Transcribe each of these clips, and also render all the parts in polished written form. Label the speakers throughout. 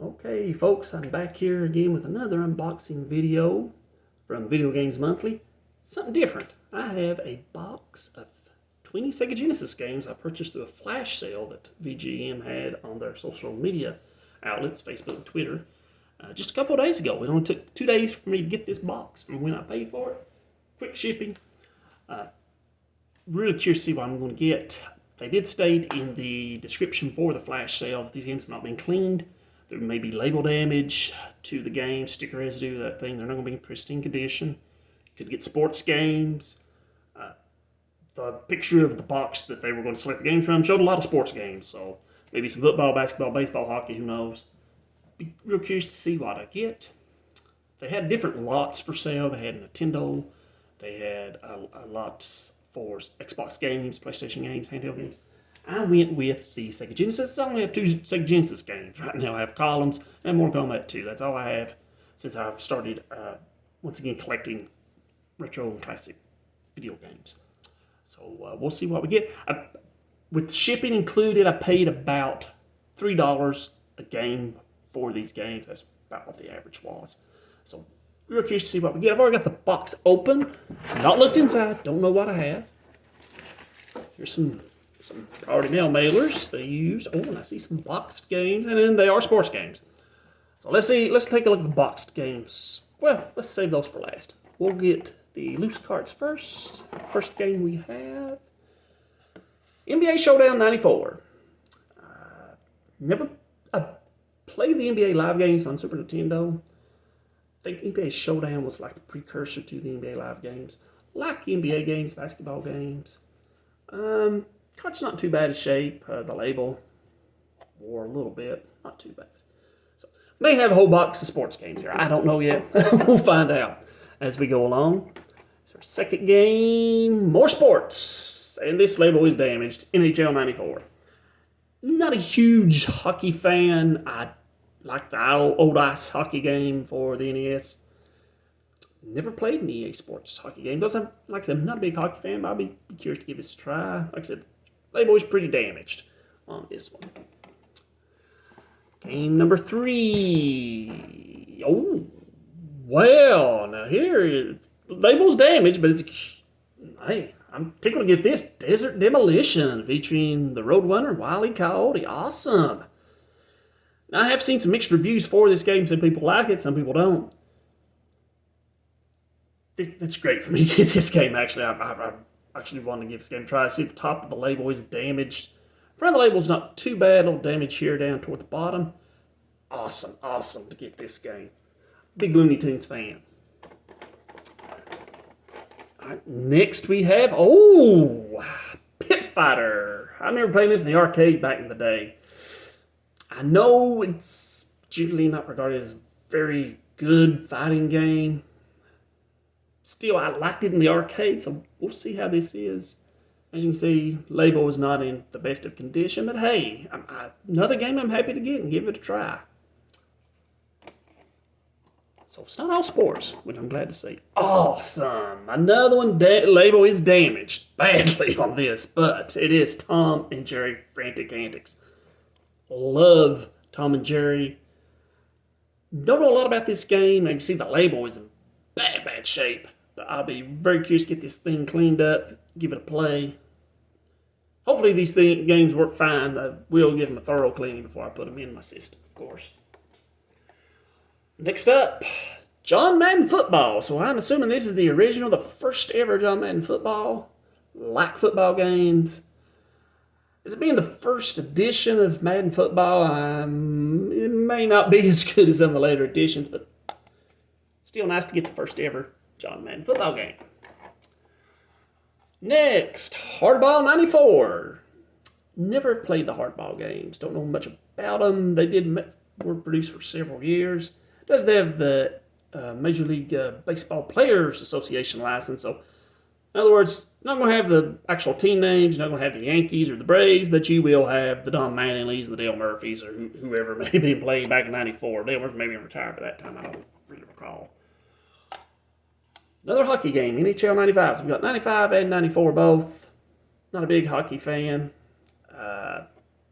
Speaker 1: Okay, folks, I'm back here again with another unboxing video from Video Games Monthly. Something different. I have a box of 20 Sega Genesis games I purchased through a flash sale that VGM had on their social media outlets, Facebook and Twitter, just a couple of days ago. It only took 2 days for me to get this box from when I paid for it. Quick shipping. Really curious to see what I'm going to get. They did state in the description for the flash sale that these games have not been cleaned. There may be label damage to the game, sticker residue, that thing. They're not going to be in pristine condition. You could get sports games. The picture of the box that they were going to select the games from showed a lot of sports games. So maybe some football, basketball, baseball, hockey, who knows. Be real curious to see what I get. They had different lots for sale. They had Nintendo. They had a lot for Xbox games, PlayStation games, handheld games. I went with the Sega Genesis. I only have 2 Sega Genesis games right now. I have Collins and Mortal Kombat 2. That's all I have since I've started, once again, collecting retro and classic video games. So we'll see what we get. With shipping included, I paid about $3 a game for these games. That's about what the average was. So real curious to see what we get. I've already got the box open. Not looked inside. Don't know what I have. Here's some priority mail mailers they use. Oh, and I see some boxed games, and then they are sports games. So let's see. Let's take a look at the boxed games. Well, let's save those for last. We'll get the loose cards first. First game we have NBA Showdown 94. Never played the NBA Live games on Super Nintendo. I think NBA Showdown was like the precursor to the NBA Live games. Like NBA games, basketball games. Card's not too bad of shape. The label wore a little bit. Not too bad. So may have a whole box of sports games here. I don't know yet. We'll find out as we go along. So our second game, more sports. And this label is damaged. NHL 94. Not a huge hockey fan. I like the old ice hockey game for the NES. Never played an EA Sports hockey game. Like I said, I'm not a big hockey fan, but I'll be curious to give this a try. Like I said, label is pretty damaged on this one. Game number 3. Oh, well, now here, label's damaged, but it's, hey, I'm tickled to get this. Desert Demolition, featuring the Roadrunner, Wile E. Coyote. Awesome. Now, I have seen some mixed reviews for this game. Some people like it, some people don't. It's great for me to get this game, actually. I actually wanted to give this game a try. I see the top of the label is damaged. Front of the label's not too bad. A little damage here down toward the bottom. Awesome, awesome to get this game. Big Looney Tunes fan. All right, next we have, Pit Fighter. I remember playing this in the arcade back in the day. I know it's generally not regarded as a very good fighting game. Still, I liked it in the arcade, so we'll see how this is. As you can see, label is not in the best of condition, but hey, another game I'm happy to get and give it a try. So it's not all sports, which I'm glad to see. Awesome! Another one, label is damaged badly on this, but it is Tom and Jerry Frantic Antics. Love Tom and Jerry. Don't know a lot about this game. I can see the label is in bad shape. But I'll be very curious to get this thing cleaned up, give it a play. Hopefully these games work fine. I will give them a thorough cleaning before I put them in my system, of course. Next up, John Madden Football. So I'm assuming this is the original, the first ever John Madden Football. Like football games. As it being the first edition of Madden Football, it may not be as good as some of the later editions, but still nice to get the first ever John Madden Football game. Next, Hardball 94. Never played the Hardball games. Don't know much about them. They were produced for several years. It does have the Major League Baseball Players Association license. So, in other words, not going to have the actual team names. You're not going to have the Yankees or the Braves, but you will have the Don Mattingly's, the Dale Murphys, or whoever may be playing back in 94. Dale Murphy may be retired by that time. I don't really recall. Another hockey game, NHL 95. So we've got 95 and 94 both. Not a big hockey fan.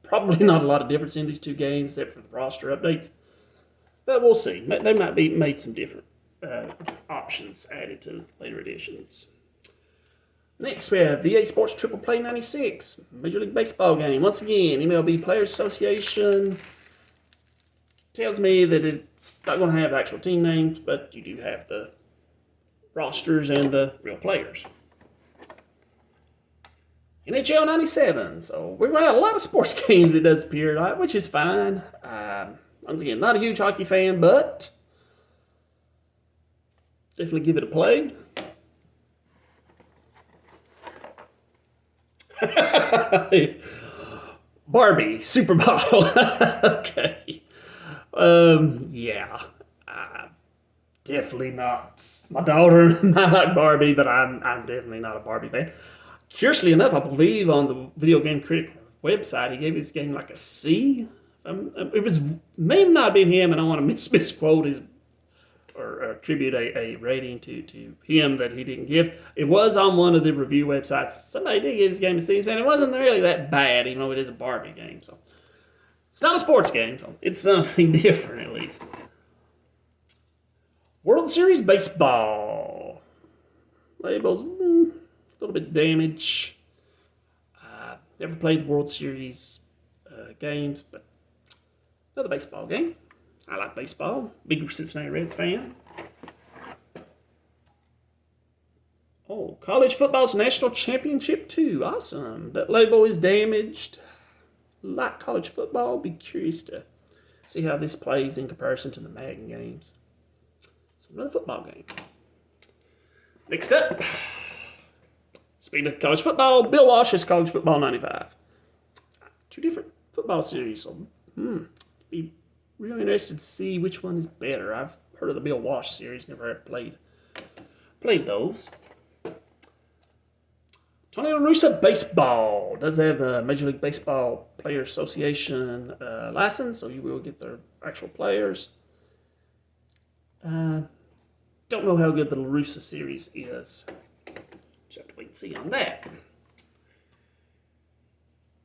Speaker 1: Probably not a lot of difference in these two games except for the roster updates. But we'll see. They might be made some different options added to later editions. Next, we have VA Sports Triple Play 96, Major League Baseball game. Once again, MLB Players Association tells me that it's not going to have actual team names, but you do have the rosters and the real players. NHL 97, so we're going to have a lot of sports games, it does appear, which is fine. Once again, not a huge hockey fan, but definitely give it a play. Barbie Super Bowl. Okay. Yeah. Definitely not. My daughter might like Barbie, but I'm definitely not a Barbie fan. Curiously enough, I believe on the Video Game Critic website, he gave his game like a C. It was may not have been him, and I want to misquote his or attribute a rating to him that he didn't give. It was on one of the review websites. Somebody did give his game a C, and it wasn't really that bad, even though it is a Barbie game. So it's not a sports game, so it's something different at least. World Series Baseball. Labels, a little bit damaged. Never played the World Series games, but another baseball game. I like baseball. Big Cincinnati Reds fan. Oh, College Football's National Championship 2. Awesome. That label is damaged. Like college football. Be curious to see how this plays in comparison to the Madden games. So another football game. Next up. Speaking of college football, Bill Walsh's College Football 95. Two different football series. So, be really interested to see which one is better. I've heard of the Bill Walsh series, never have played those. Tony La Russa Baseball does have the Major League Baseball Players Association license, so you will get their actual players. Don't know how good the La Russa series is. Just have to wait and see on that.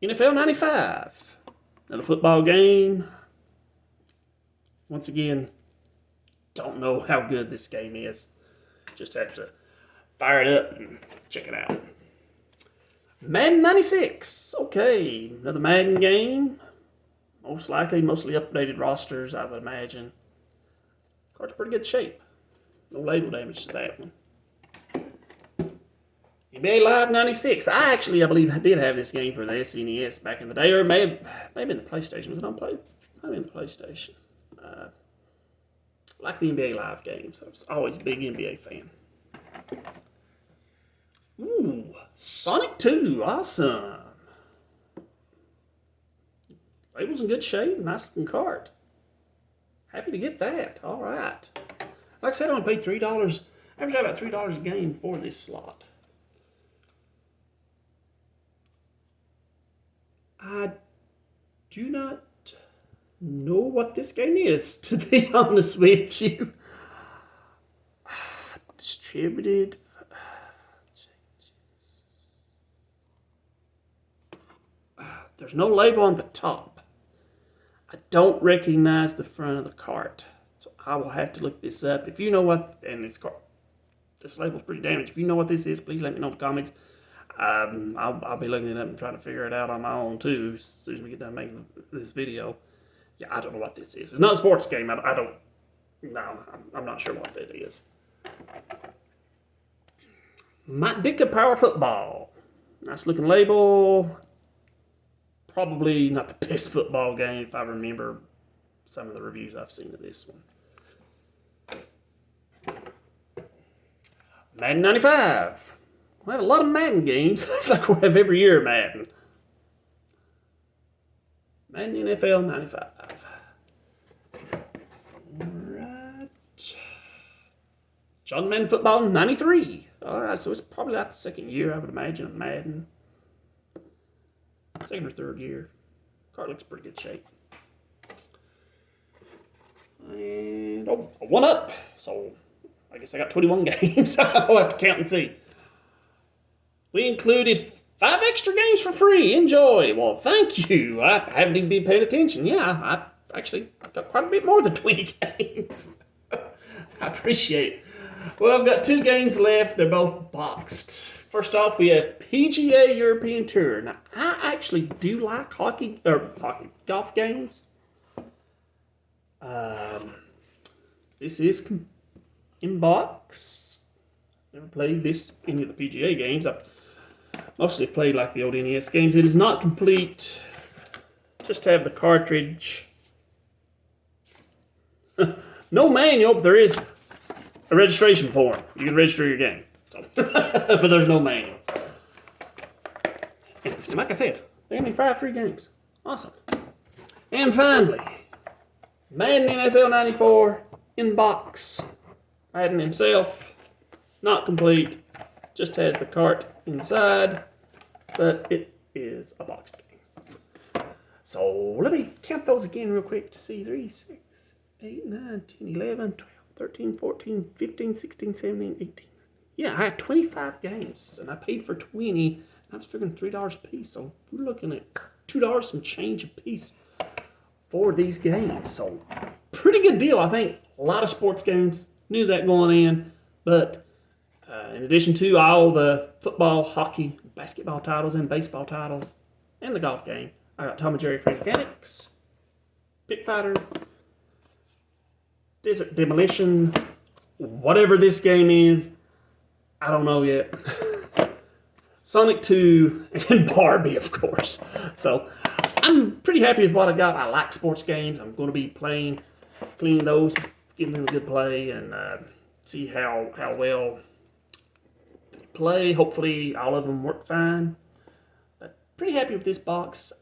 Speaker 1: NFL 95. Another football game. Once again, don't know how good this game is. Just have to fire it up and check it out. Madden 96. Okay, another Madden game. Most likely, mostly updated rosters, I would imagine. Card's pretty good shape. No label damage to that one. NBA Live 96. I believe I did have this game for the SNES back in the day, or maybe in the PlayStation. Was it on Play? Maybe in the PlayStation. Like the NBA Live games. I was always a big NBA fan. Ooh, Sonic 2. Awesome. Label's in good shape. Nice looking card. Happy to get that. All right. Like I said, I only paid $3. Average out about $3 a game for this slot. I do not know what this game is, to be honest with you. Distributed. There's no label on the top. I don't recognize the front of the cart, so I will have to look this up. If you know what, and this label's pretty damaged. If you know what this is, please let me know in the comments. I'll be looking it up and trying to figure it out on my own too as soon as we get done making this video. Yeah, I don't know what this is. It's not a sports game. I'm not sure what that is. Mike Ditka Power Football. Nice looking label. Probably not the best football game if I remember some of the reviews I've seen of this one. Madden 95. We have a lot of Madden games. It's like we have every year Madden. Madden NFL 95. Alright. John Madden Football 93. Alright, so it's probably like the second year, I would imagine, of Madden. Second or third year. Card looks pretty good shape. And, a 1-up. So, I guess I got 21 games. I'll have to count and see. We included 5 extra games for free. Enjoy. Well, thank you. I haven't even been paying attention. Yeah, Actually, I've got quite a bit more than 20 games. I appreciate it. Well, I've got 2 games left. They're both boxed. First off, we have PGA European Tour. Now, I actually do like golf games. This is in box. Never played any of the PGA games. I mostly played like the old NES games. It is not complete. Just have the cartridge. No manual, but there is a registration form. You can register your game. So. But there's no manual. And like I said, they only 5 free games. Awesome. And finally, Madden NFL 94 in box. Madden himself, not complete. Just has the cart inside, but it is a boxed game. So let me count those again real quick to see. 3, 6, 8, 9, 10, 11, 12, 13, 14, 15, 16, 17, 18. Yeah, I had 25 games, and I paid for 20. I was figuring $3 a piece, so we're looking at $2 some change a piece for these games. So pretty good deal, I think. A lot of sports games, knew that going in, but in addition to all the football, hockey, basketball titles, and baseball titles, and the golf game, I got Tom and Jerry Free Mechanics, Pit Fighter, Desert Demolition, whatever this game is, I don't know yet. Sonic 2, and Barbie, of course. So I'm pretty happy with what I got. I like sports games. I'm going to be cleaning those, giving them a good play, and see how well they play. Hopefully all of them work fine. But pretty happy with this box.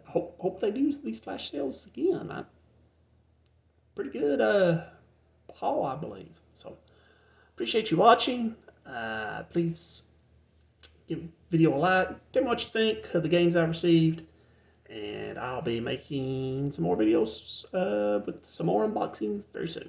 Speaker 1: Hope they do these flash sales again. Pretty good haul, I believe. So appreciate you watching. Please give the video a like. Tell me what you think of the games I received. And I'll be making some more videos with some more unboxings very soon.